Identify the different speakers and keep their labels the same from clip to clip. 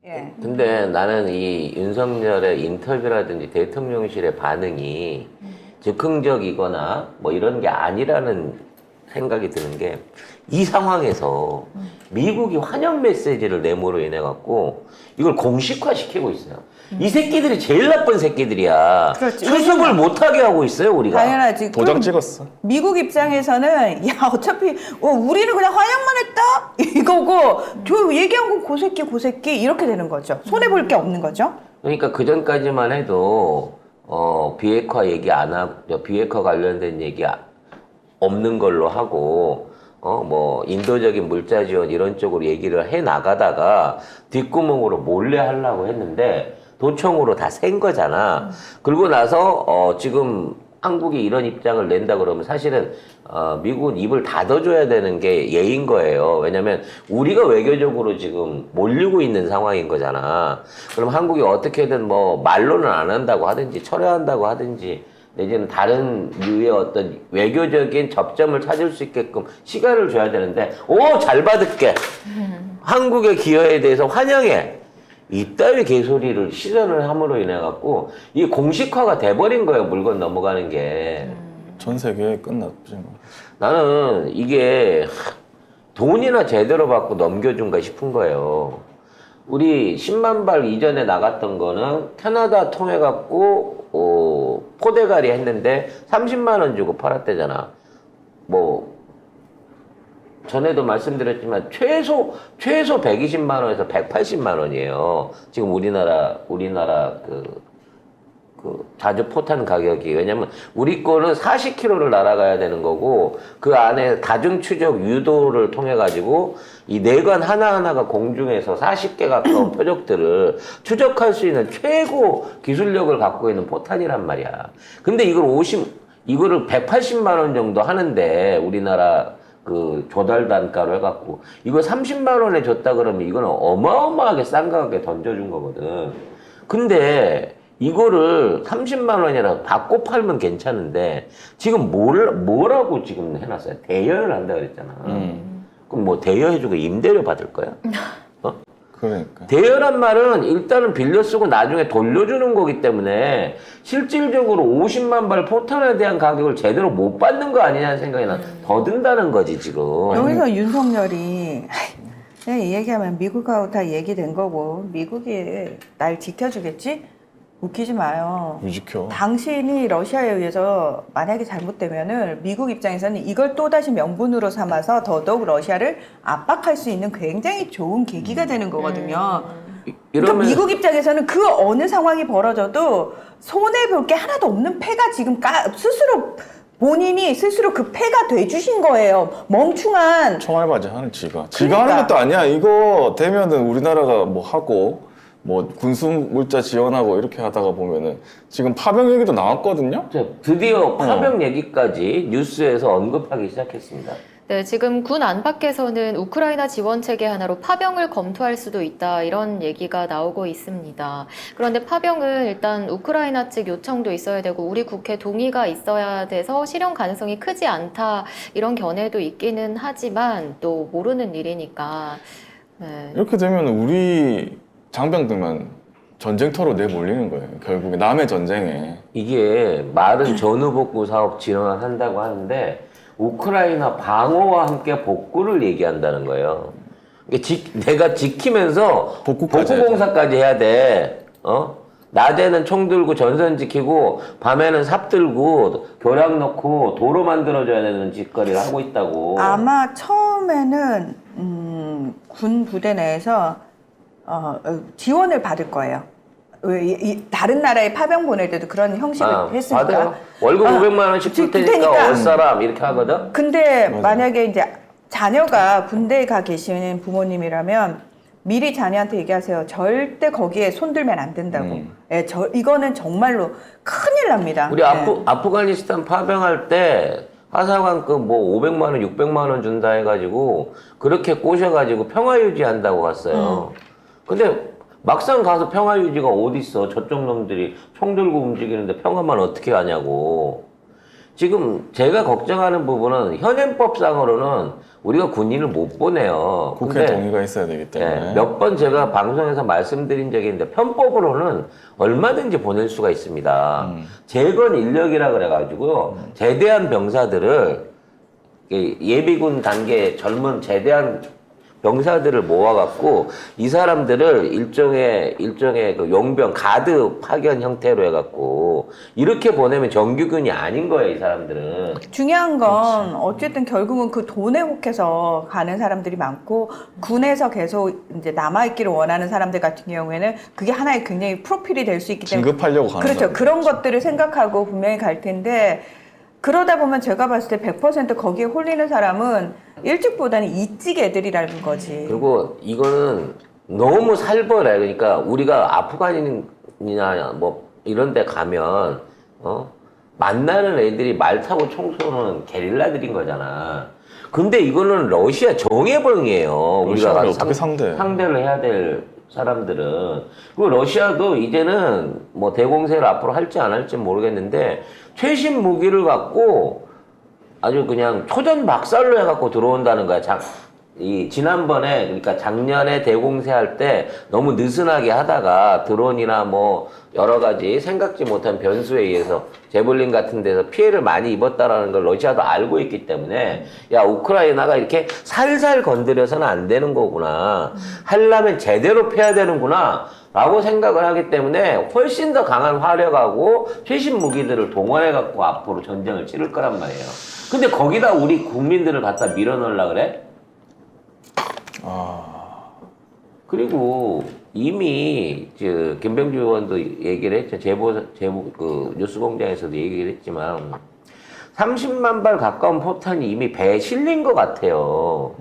Speaker 1: 예.
Speaker 2: 근데 나는 이 윤석열의 인터뷰라든지 대통령실의 반응이 즉흥적이거나 뭐 이런 게 아니라는 생각이 드는 게 이 상황에서 미국이 환영 메시지를 내므로 인해 갖고 이걸 공식화 시키고 있어요. 이 새끼들이 제일 나쁜 새끼들이야.
Speaker 1: 그렇지.
Speaker 2: 수습을 못하게 하고 있어요, 우리가.
Speaker 1: 당연하지.
Speaker 3: 도장
Speaker 1: 그럼
Speaker 3: 찍었어.
Speaker 1: 미국 입장에서는 야 어차피 우리는 그냥 환영만 했다 이거고 저 얘기한 건 고새끼 이렇게 되는 거죠. 손해 볼 게 없는 거죠.
Speaker 2: 그러니까 그 전까지만 해도 비핵화 얘기 안 하고 비핵화 관련된 얘기 없는 걸로 하고 뭐 인도적인 물자 지원 이런 쪽으로 얘기를 해 나가다가 뒷구멍으로 몰래 하려고 했는데 도청으로 다 센 거잖아. 그러고 나서 지금 한국이 이런 입장을 낸다 그러면 사실은 미국은 입을 닫아줘야 되는 게 예인 거예요. 왜냐면 우리가 외교적으로 지금 몰리고 있는 상황인 거잖아. 그럼 한국이 어떻게든 뭐 말로는 안 한다고 하든지 철회한다고 하든지 내지는 다른 류의 어떤 외교적인 접점을 찾을 수 있게끔 시간을 줘야 되는데 잘 받을게. 한국의 기여에 대해서 환영해. 이따위 개소리를 실현을 함으로 인해 갖고 이게 공식화가 돼버린 거예요. 물건 넘어가는 게.
Speaker 3: 전 세계에 끝났지 뭐.
Speaker 2: 나는 이게 돈이나 제대로 받고 넘겨준가 싶은 거예요. 우리 10만 발 이전에 나갔던 거는 캐나다 통해 갖고 포대가리 했는데 30만 원 주고 팔았대잖아. 뭐 전에도 말씀드렸지만 최소 120만 원에서 180만 원이에요. 지금 우리나라 그 자주 포탄 가격이. 왜냐면 우리 거는 40km를 날아가야 되는 거고 그 안에 다중 추적 유도를 통해 가지고 이 내관 하나하나가 공중에서 40개 가까운 표적들을 추적할 수 있는 최고 기술력을 갖고 있는 포탄이란 말이야. 근데 이거를 180만 원 정도 하는데 우리나라 그 조달 단가로 해갖고 이거 30만 원에 줬다 그러면 이거는 어마어마하게 싼 가격에 던져준 거거든. 근데 이거를 30만 원이라도 받고 팔면 괜찮은데 지금 뭐라고 지금 해놨어요? 대여를 한다 그랬잖아. 그럼 뭐 대여해주고 임대료 받을 거야?
Speaker 3: 그러니까.
Speaker 2: 대여란 말은 일단은 빌려 쓰고 나중에 돌려주는 거기 때문에 실질적으로 50만 발 포탄에 대한 가격을 제대로 못 받는 거 아니냐는 생각이 더 든다는 거지 지금.
Speaker 1: 여기서 윤석열이 그냥 이 얘기하면 미국하고 다 얘기된 거고 미국이 날 지켜주겠지? 웃기지 마요.
Speaker 3: 유지켜.
Speaker 1: 당신이 러시아에 의해서 만약에 잘못되면은 미국 입장에서는 이걸 또다시 명분으로 삼아서 더더욱 러시아를 압박할 수 있는 굉장히 좋은 계기가 되는 거거든요. 그러니까 미국 입장에서는 그 어느 상황이 벌어져도 손해볼 게 하나도 없는 패가 지금 본인이 스스로 그 패가 돼주신 거예요. 멍충한.
Speaker 3: 총알바지 하는 지가. 지가
Speaker 1: 그러니까.
Speaker 3: 하는 것도 아니야. 이거 되면은 우리나라가 뭐 하고 뭐 군수 물자 지원하고 이렇게 하다가 보면은 지금 파병 얘기도 나왔거든요.
Speaker 2: 드디어 파병 얘기까지 뉴스에서 언급하기 시작했습니다.
Speaker 4: 네, 지금 군 안팎에서는 우크라이나 지원 체계 하나로 파병을 검토할 수도 있다 이런 얘기가 나오고 있습니다. 그런데 파병은 일단 우크라이나 측 요청도 있어야 되고 우리 국회 동의가 있어야 돼서 실현 가능성이 크지 않다 이런 견해도 있기는 하지만 또 모르는 일이니까. 네.
Speaker 3: 이렇게 되면 우리 장병들만 전쟁터로 내몰리는 거예요. 결국에 남의 전쟁에.
Speaker 2: 이게 말은 전후복구 사업 진행한다고 하는데 우크라이나 방어와 함께 복구를 얘기한다는 거예요. 내가 지키면서 복구공사까지 해야 돼. 낮에는 총 들고 전선 지키고 밤에는 삽 들고 교량 넣고 도로 만들어줘야 되는 짓거리를 하고 있다고.
Speaker 1: 아마 처음에는 군 부대 내에서 지원을 받을 거예요. 다른 나라에 파병 보낼 때도 그런 형식을 했으니까.
Speaker 2: 받아요. 월급 500만 원씩 줄 테니까 올 사람 이렇게 하거든.
Speaker 1: 근데 만약에 이제 자녀가 군대에 가 계시는 부모님이라면 미리 자녀한테 얘기하세요. 절대 거기에 손들면 안 된다고. 예, 이거는 정말로 큰일 납니다.
Speaker 2: 우리 아프가니스탄 파병할 때 하사관급 뭐 500만 원, 600만 원 준다 해가지고 그렇게 꼬셔가지고 평화 유지한다고 갔어요. 근데 막상 가서 평화 유지가 어디 있어? 저쪽 놈들이 총 들고 움직이는데 평화만 어떻게 하냐고. 지금 제가 걱정하는 부분은 현행법상으로는 우리가 군인을 못 보내요.
Speaker 3: 국회
Speaker 2: 근데
Speaker 3: 동의가 있어야 되기 때문에.
Speaker 2: 몇 번 제가 방송에서 말씀드린 적이 있는데 편법으로는 얼마든지 보낼 수가 있습니다. 재건 인력이라 그래가지고 제대한 병사들을 예비군 단계 젊은 제대한 병사들을 모아갖고 이 사람들을 일종의 그 용병 가드 파견 형태로 해갖고 이렇게 보내면 정규군이 아닌 거예요, 이 사람들은.
Speaker 1: 중요한 건 어쨌든 결국은 그 돈에 혹해서 가는 사람들이 많고 군에서 계속 이제 남아있기를 원하는 사람들 같은 경우에는 그게 하나의 굉장히 프로필이 될 수 있기 때문에
Speaker 3: 진급하려고 가는
Speaker 1: 그렇죠.
Speaker 3: 사람들.
Speaker 1: 그런 것들을 생각하고 분명히 갈 텐데 그러다 보면 제가 봤을 때 100% 거기에 홀리는 사람은 일찍보다는 이찍 애들이라는 거지.
Speaker 2: 그리고 이거는 너무 살벌해. 그러니까 우리가 아프간이나 뭐 이런 데 가면 만나는 애들이 말 타고 총 쏘는 게릴라들인 거잖아. 근데 이거는 러시아 정예병이에요. 우리가
Speaker 3: 러시아를
Speaker 2: 가서
Speaker 3: 어떻게
Speaker 2: 상대를 해야 될 사람들은. 그리고 러시아도 이제는 뭐 대공세를 앞으로 할지 안 할지 모르겠는데 최신 무기를 갖고 아주 그냥 초전박살로 해갖고 들어온다는 거야. 지난번에, 그러니까 작년에 대공세할 때 너무 느슨하게 하다가 드론이나 뭐 여러 가지 생각지 못한 변수에 의해서 제블린 같은 데서 피해를 많이 입었다라는 걸 러시아도 알고 있기 때문에 야, 우크라이나가 이렇게 살살 건드려서는 안 되는 거구나. 하려면 제대로 패야 되는구나. 라고 생각을 하기 때문에 훨씬 더 강한 화력하고 최신 무기들을 동원해갖고 앞으로 전쟁을 치를 거란 말이에요. 근데 거기다 우리 국민들을 갖다 밀어넣으려고 그래? 그리고 이미 김병주 의원도 얘기를 했죠. 그 뉴스공장에서도 얘기를 했지만 30만 발 가까운 포탄이 이미 배에 실린 것 같아요.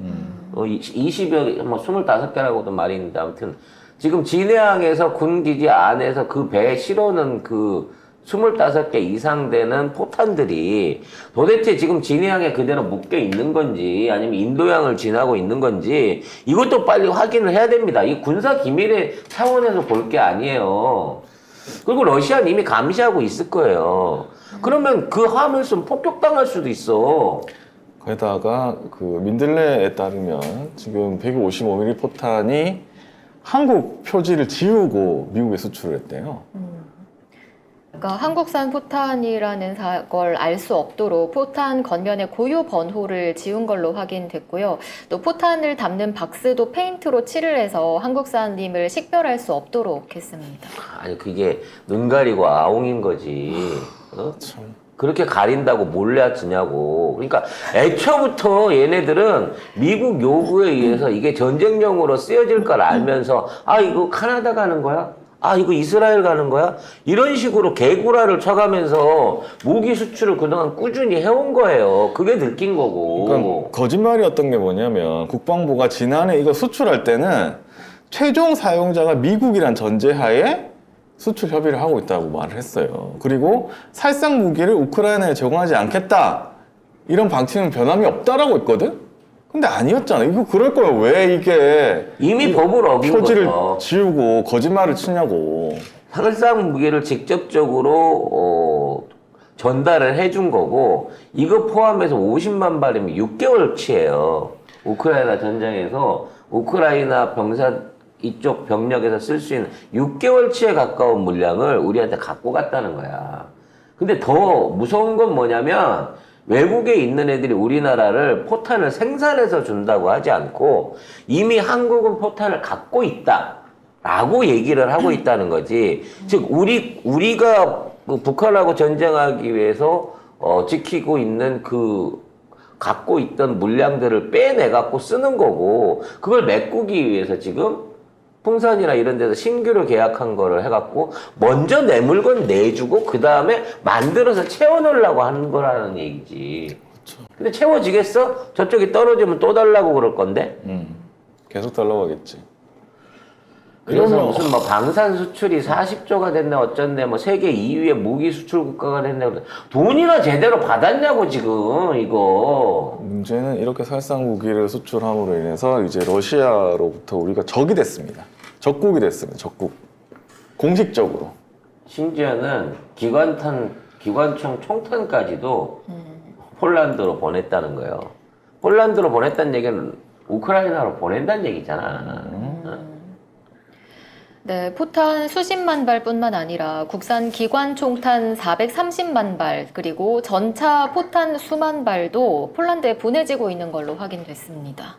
Speaker 2: 20여, 뭐 25개라고도 말이 있는데 아무튼 지금 진해항에서 군기지 안에서 그 배에 실어놓은 그 25개 이상 되는 포탄들이 도대체 지금 진해항에 그대로 묶여 있는 건지 아니면 인도양을 지나고 있는 건지 이것도 빨리 확인을 해야 됩니다. 이 군사 기밀의 차원에서 볼 게 아니에요. 그리고 러시아는 이미 감시하고 있을 거예요. 그러면 그 화물선 폭격당할 수도 있어.
Speaker 3: 게다가 그 민들레에 따르면 지금 155mm 포탄이 한국 표지를 지우고 미국에 수출을 했대요.
Speaker 4: 그러니까 한국산 포탄이라는 걸 알 수 없도록 포탄 겉면에 고유 번호를 지운 걸로 확인됐고요. 또 포탄을 담는 박스도 페인트로 칠을 해서 한국산임을 식별할 수 없도록 했습니다.
Speaker 2: 아니 그게 눈 가리고 아웅인 거지.
Speaker 3: 참.
Speaker 2: 그렇게 가린다고 몰래 지냐고. 그러니까 애초부터 얘네들은 미국 요구에 의해서 이게 전쟁용으로 쓰여질 걸 알면서 아 이거 카나다 가는 거야? 아 이거 이스라엘 가는 거야? 이런 식으로 개구라를 쳐가면서 무기 수출을 그동안 꾸준히 해온 거예요. 그게 느낀 거고.
Speaker 3: 그러니까 거짓말이었던 게 뭐냐면 국방부가 지난해 이거 수출할 때는 최종 사용자가 미국이란 전제하에 수출 협의를 하고 있다고 말을 했어요. 그리고 살상 무기를 우크라이나에 제공하지 않겠다. 이런 방침은 변함이 없다라고 했거든? 근데 아니었잖아. 이거 그럴 거면 왜 이게
Speaker 2: 이미 법을 어긴
Speaker 3: 표지를
Speaker 2: 거죠.
Speaker 3: 지우고 거짓말을 치냐고.
Speaker 2: 살상 무기를 직접적으로 전달을 해준 거고 이거 포함해서 50만 발이면 6개월치예요. 우크라이나 전장에서 우크라이나 병사 이쪽 병력에서 쓸 수 있는 6개월치에 가까운 물량을 우리한테 갖고 갔다는 거야. 근데 더 무서운 건 뭐냐면 외국에 있는 애들이 우리나라를 포탄을 생산해서 준다고 하지 않고 이미 한국은 포탄을 갖고 있다. 라고 얘기를 하고 있다는 거지. 즉, 우리가 북한하고 전쟁하기 위해서 지키고 있는 갖고 있던 물량들을 빼내갖고 쓰는 거고, 그걸 메꾸기 위해서 지금 풍산이나 이런 데서 신규로 계약한 거를 해갖고, 먼저 내 물건 내주고, 그 다음에 만들어서 채워놓으려고 하는 거라는 얘기지.
Speaker 3: 그렇죠.
Speaker 2: 근데 채워지겠어? 저쪽이 떨어지면 또 달라고 그럴 건데?
Speaker 3: 계속 달라고 하겠지.
Speaker 2: 그래서
Speaker 3: 그러면-
Speaker 2: 무슨 뭐 방산 수출이 40조가 됐네 어쩐네 뭐 세계 2위의 무기 수출 국가가 됐네 돈이나 제대로 받았냐고 지금 이거.
Speaker 3: 문제는 이렇게 살상 무기를 수출함으로 인해서 이제 러시아로부터 우리가 적이 됐습니다. 적국이 됐습니다. 적국. 공식적으로.
Speaker 2: 심지어는 기관탄 기관총 총탄까지도 폴란드로 보냈다는 거예요. 폴란드로 보냈다는 얘기는 우크라이나로 보낸다는 얘기잖아.
Speaker 4: 네, 포탄 수십만 발뿐만 아니라 국산 기관 총탄 430만 발, 그리고 전차 포탄 수만 발도 폴란드에 보내지고 있는 걸로 확인됐습니다.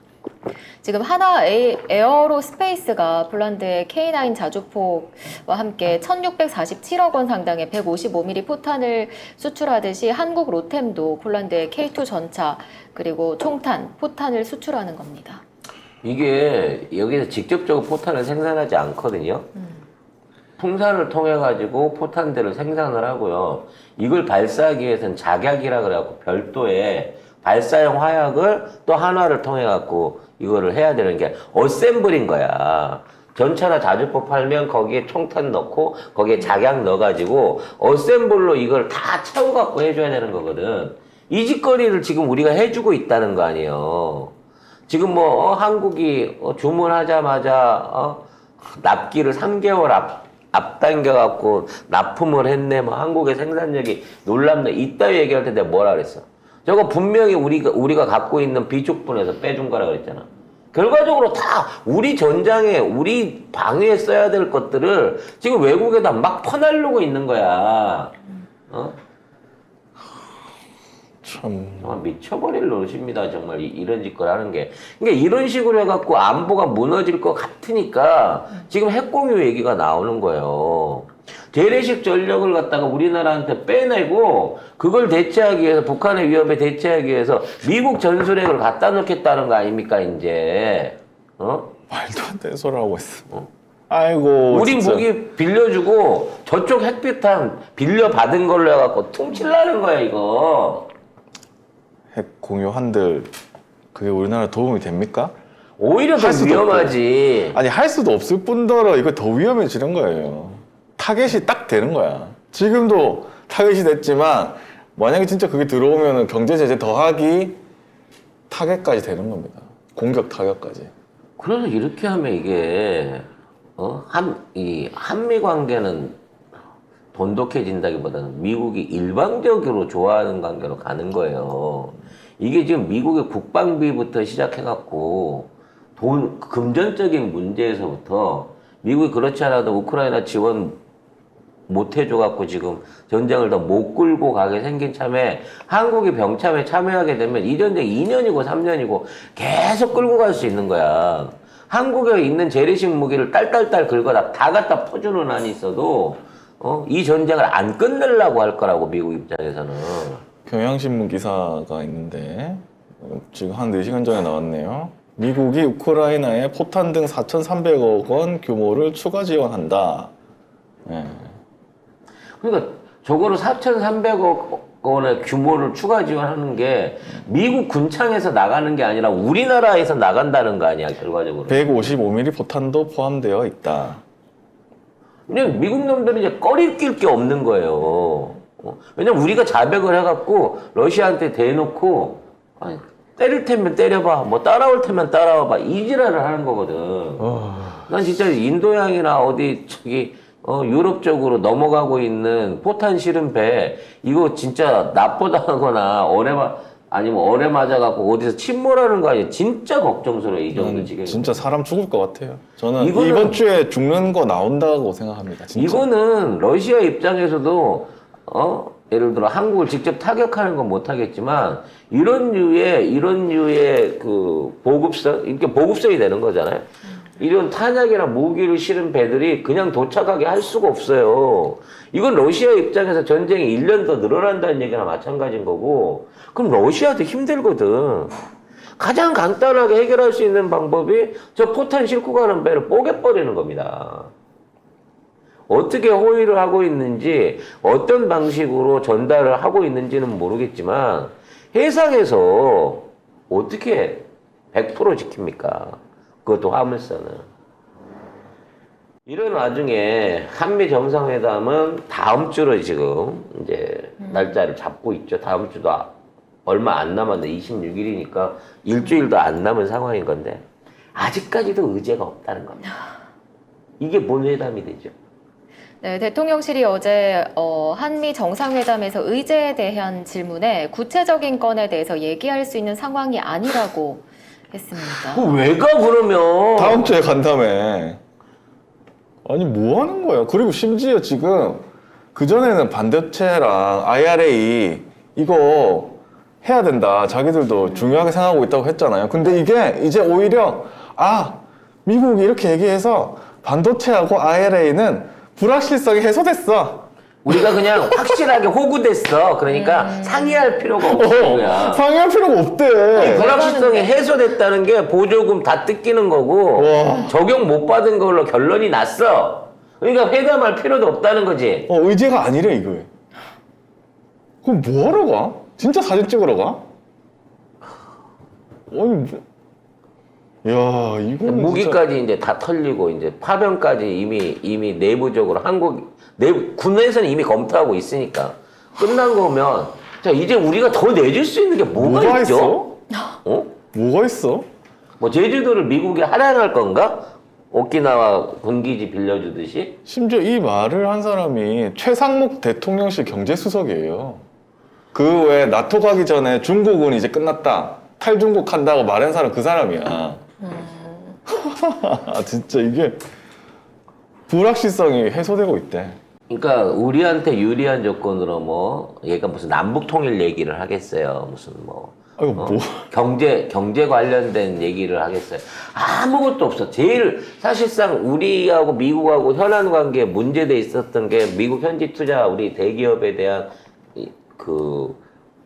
Speaker 4: 지금 하나 에어로스페이스가 폴란드의 K9 자주포와 함께 1,647억 원 상당의 155mm 포탄을 수출하듯이 한국 로템도 폴란드의 K2 전차 그리고 총탄, 포탄을 수출하는 겁니다.
Speaker 2: 이게 여기서 직접적으로 포탄을 생산하지 않거든요. 풍산을 통해 가지고 포탄들을 생산을 하고요. 이걸 발사하기 위해서는 작약이라 그래갖고 별도의 발사용 화약을 또 한화를 통해 갖고 이거를 해야 되는 게 어셈블인 거야. 전차나 자주포 팔면 거기에 총탄 넣고 거기에 작약 넣어가지고 어셈블로 이걸 다 채워갖고 해줘야 되는 거거든. 이 짓거리를 지금 우리가 해주고 있다는 거 아니에요. 지금 뭐 한국이 주문하자마자 납기를 3개월 앞당겨갖고 납품을 했네. 뭐 한국의 생산력이 놀랍네. 이따위 얘기할 때 내가 뭐라 그랬어? 저거 분명히 우리가 갖고 있는 비축분에서 빼준 거라 그랬잖아. 결과적으로 다 우리 전장에 우리 방위에 써야 될 것들을 지금 외국에다 막 퍼날르고 있는 거야.
Speaker 3: 참.
Speaker 2: 정말 미쳐버릴 노릇입니다. 정말 이런 짓걸 하는 게. 그러니까 이런 식으로 해갖고 안보가 무너질 것 같으니까 지금 핵공유 얘기가 나오는 거예요. 재래식 전력을 갖다가 우리나라한테 빼내고 그걸 대체하기 위해서 북한의 위협에 대체하기 위해서 미국 전술핵을 갖다 놓겠다는 거 아닙니까 이제.
Speaker 3: 말도 안 되는 소리 하고 있어. 아이고.
Speaker 2: 우리
Speaker 3: 진짜.
Speaker 2: 무기 빌려주고 저쪽 핵비탄 빌려받은 걸로 해갖고 퉁칠라는 거야 이거.
Speaker 3: 핵 공유 한들 그게 우리나라 도움이 됩니까?
Speaker 2: 오히려 더
Speaker 3: 할 수도
Speaker 2: 위험하지.
Speaker 3: 아니 할 수도 없을 뿐더러 이거 더 위험해지는 거예요. 타겟이 딱 되는 거야. 지금도 타겟이 됐지만 만약에 진짜 그게 들어오면 경제 제재 더하기 타겟까지 되는 겁니다. 공격 타격까지.
Speaker 2: 그래서 이렇게 하면 이게 이 한미 관계는 돈독해진다기보다는 미국이 일방적으로 좋아하는 관계로 가는 거예요. 이게 지금 미국의 국방비부터 시작해갖고 금전적인 문제에서부터 미국이 그렇지 않아도 우크라이나 지원 못 해줘갖고 지금 전쟁을 더 못 끌고 가게 생긴 참에 한국이 병참에 참여하게 되면 이 전쟁 2년이고 3년이고 계속 끌고 갈 수 있는 거야. 한국에 있는 재래식 무기를 딸딸딸 긁어다 다 갖다 퍼주는 한이 있어도 이 전쟁을 안 끝내려고 할 거라고 미국 입장에서는.
Speaker 3: 경향신문 기사가 있는데 지금 한 4시간 전에 나왔네요. 미국이 우크라이나에 포탄 등 4,300억 원 규모를 추가 지원한다. 예.
Speaker 2: 그러니까 저거를 4,300억 원의 규모를 추가 지원하는 게 미국 군창에서 나가는 게 아니라 우리나라에서 나간다는 거 아니야 결과적으로.
Speaker 3: 155mm 포탄도 포함되어 있다.
Speaker 2: 근데 미국 놈들은 이제 꺼릴 게 없는 거예요. 왜냐면 우리가 자백을 해갖고 러시아한테 대놓고 아니, 때릴 테면 때려봐, 뭐 따라올 테면 따라와봐 이 지랄을 하는 거거든. 난 진짜 인도양이나 어디 유럽 쪽으로 넘어가고 있는 포탄 실은 배 이거 진짜 납포당하거나 아니면 어뢰 맞아갖고 어디서 침몰하는 거 아니야? 진짜 걱정스러워 이 정도 지금.
Speaker 3: 진짜 사람 죽을 것 같아요. 저는
Speaker 2: 이거는-
Speaker 3: 이번 주에 죽는 거 나온다고 생각합니다. 진짜.
Speaker 2: 이거는 러시아 입장에서도 예를 들어 한국을 직접 타격하는 건 못하겠지만 이런 류의 그 보급선 이렇게 보급선이 되는 거잖아요. 이런 탄약이나 무기를 실은 배들이 그냥 도착하게 할 수가 없어요. 이건 러시아 입장에서 전쟁이 1년 더 늘어난다는 얘기나 마찬가지인 거고 그럼 러시아도 힘들거든. 가장 간단하게 해결할 수 있는 방법이 저 포탄 싣고 가는 배를 뽀개버리는 겁니다. 어떻게 호의를 하고 있는지 어떤 방식으로 전달을 하고 있는지는 모르겠지만 해상에서 어떻게 100% 지킵니까? 그것도 화물선은. 이런 와중에 한미 정상회담은 다음 주로 지금 이제 날짜를 잡고 있죠. 다음 주도 얼마 안 남았는데 26일이니까 일주일도 안 남은 상황인 건데 아직까지도 의제가 없다는 겁니다. 이게 뭔 회담이 되죠?
Speaker 4: 네, 대통령실이 어제 한미 정상회담에서 의제에 대한 질문에 구체적인 건에 대해서 얘기할 수 있는 상황이 아니라고 했습니다.
Speaker 2: 왜 가 그러면?
Speaker 3: 다음 주에 간다며. 아니 뭐 하는 거야? 그리고 심지어 지금 그전에는 반도체랑 IRA 이거 해야 된다. 자기들도 중요하게 생각하고 있다고 했잖아요. 근데 이게 이제 오히려 미국이 이렇게 얘기해서 반도체하고 IRA는 불확실성이 해소됐어.
Speaker 2: 우리가 그냥 확실하게 호구됐어. 그러니까 상의할 필요가 없는 거야.
Speaker 3: 상의할 필요가 없대.
Speaker 2: 불확실성이 해소됐다는 게 보조금 다 뜯기는 거고
Speaker 3: 와.
Speaker 2: 적용 못 받은 걸로 결론이 났어. 그러니까 회담할 필요도 없다는 거지.
Speaker 3: 의제가 아니래 이거에. 그럼 뭐 하러 가? 진짜 사진 찍으러 가? 아니 야 이거는
Speaker 2: 무기까지 이제 다 털리고 이제 파병까지 이미 내부적으로 군에서는 이미 검토하고 있으니까 끝난 거면 자 이제 우리가 더 내줄 수 있는 게 뭐가 있죠?
Speaker 3: 뭐가 있어?
Speaker 2: 뭐 제주도를 미국에 할양할 건가? 오키나와 군기지 빌려주듯이?
Speaker 3: 심지어 이 말을 한 사람이 최상목 대통령실 경제수석이에요. 그 외에 나토 가기 전에 중국은 이제 끝났다. 탈중국 한다고 말한 사람 그 사람이야. 진짜 이게 불확실성이 해소되고 있대.
Speaker 2: 그러니까 우리한테 유리한 조건으로 뭐 얘가 무슨 남북 통일 얘기를 하겠어요. 무슨 뭐
Speaker 3: 아이고 뭐
Speaker 2: 경제 관련된 얘기를 하겠어요. 아무것도 없어. 제일 사실상 우리하고 미국하고 현안 관계에 문제돼 있었던 게 미국 현지 투자 우리 대기업에 대한 그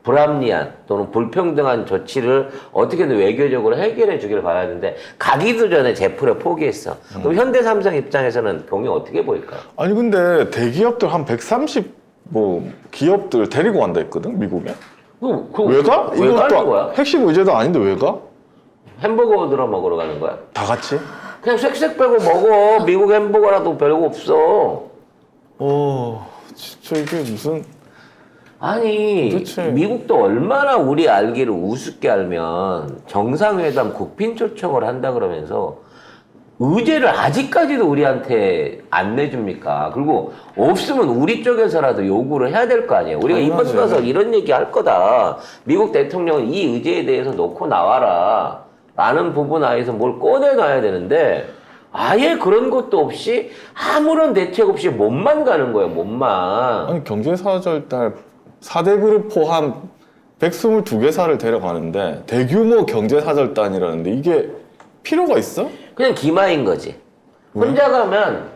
Speaker 2: 불합리한 또는 불평등한 조치를 어떻게든 외교적으로 해결해 주기를 바라는데 가기도 전에 제풀에 포기했어. 그럼 현대삼성 입장에서는 경이 어떻게 보일까?
Speaker 3: 아니 근데 대기업들 한 130 뭐 기업들 데리고 간다 했거든 미국에. 왜 가?
Speaker 2: 왜 가는 거야?
Speaker 3: 핵심 의제도 아닌데 왜 가?
Speaker 2: 햄버거 들어 먹으러 가는 거야?
Speaker 3: 다 같이?
Speaker 2: 그냥 쌕쌕 빼고 먹어. 미국 햄버거라도 별거 없어.
Speaker 3: 진짜 이게 무슨
Speaker 2: 아니
Speaker 3: 그치.
Speaker 2: 미국도 얼마나 우리 알기를 우습게 알면 정상회담 국빈 초청을 한다 그러면서 의제를 아직까지도 우리한테 안 내줍니까? 그리고 없으면 우리 쪽에서라도 요구를 해야 될 거 아니에요. 우리가 이번
Speaker 3: 당연하지.
Speaker 2: 가서 이런 얘기 할 거다. 미국 대통령은 이 의제에 대해서 놓고 나와라. 라는 부분 하에서 뭘 꺼내놔야 되는데 아예 그런 것도 없이 아무런 대책 없이 몸만 가는 거예요. 몸만.
Speaker 3: 아니 경제사절달 4대 그룹 포함 122개사를 데려가는데 대규모 경제사절단이라는데 이게 필요가 있어?
Speaker 2: 그냥 기마인 거지. 혼자 가면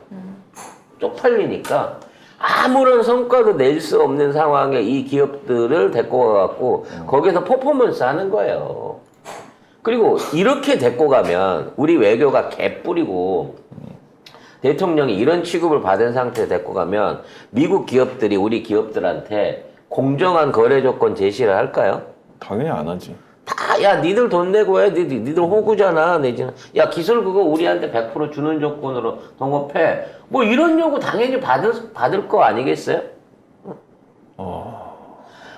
Speaker 2: 쪽팔리니까 아무런 성과도 낼 수 없는 상황에 이 기업들을 데리고 가갖고 거기서 퍼포먼스 하는 거예요. 그리고 이렇게 데리고 가면 우리 외교가 개뿔이고 대통령이 이런 취급을 받은 상태에 데리고 가면 미국 기업들이 우리 기업들한테 공정한 거래 조건 제시를 할까요?
Speaker 3: 당연히 안 하지.
Speaker 2: 야, 니들 돈 내고 해. 니들 호구잖아. 내지는. 야, 기술 그거 우리한테 100% 주는 조건으로 동업해. 뭐 이런 요구 당연히 받을 거 아니겠어요?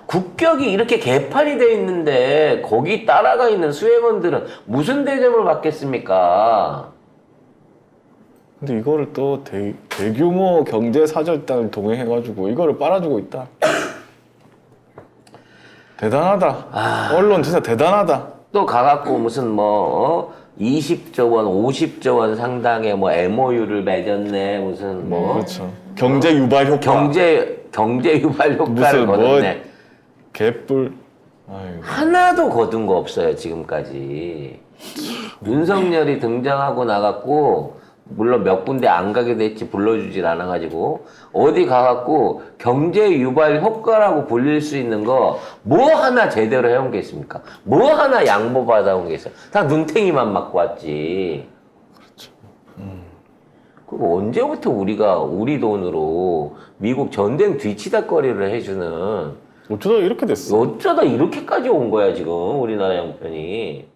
Speaker 2: 국격이 이렇게 개판이 돼 있는데 거기 따라가 있는 수행원들은 무슨 대접을 받겠습니까?
Speaker 3: 근데 이거를 또 대규모 경제사절단을 동행해가지고 이거를 빨아주고 있다. 대단하다. 언론 진짜 대단하다.
Speaker 2: 또 가갖고 무슨 뭐 20조 원, 50조 원 상당의 뭐 MOU를 맺었네. 무슨 뭐
Speaker 3: 그렇죠. 경제 유발 효과.
Speaker 2: 경제 유발 효과를
Speaker 3: 무슨 뭐
Speaker 2: 거뒀네.
Speaker 3: 개뿔. 아이고.
Speaker 2: 하나도 거둔 거 없어요, 지금까지. 윤석열이 등장하고 나갔고, 물론 몇 군데 안 가게 됐지, 불러주질 않아가지고, 어디 가갖고, 경제 유발 효과라고 불릴 수 있는 거, 뭐 하나 제대로 해온 게 있습니까? 뭐 하나 양보받아온 게 있어요? 다 눈탱이만 맞고 왔지.
Speaker 3: 그렇죠.
Speaker 2: 그리고 언제부터 우리가 우리 돈으로 미국 전쟁 뒤치다거리를 해주는,
Speaker 3: 어쩌다 이렇게 됐어.
Speaker 2: 어쩌다 이렇게까지 온 거야, 지금, 우리나라 형편이.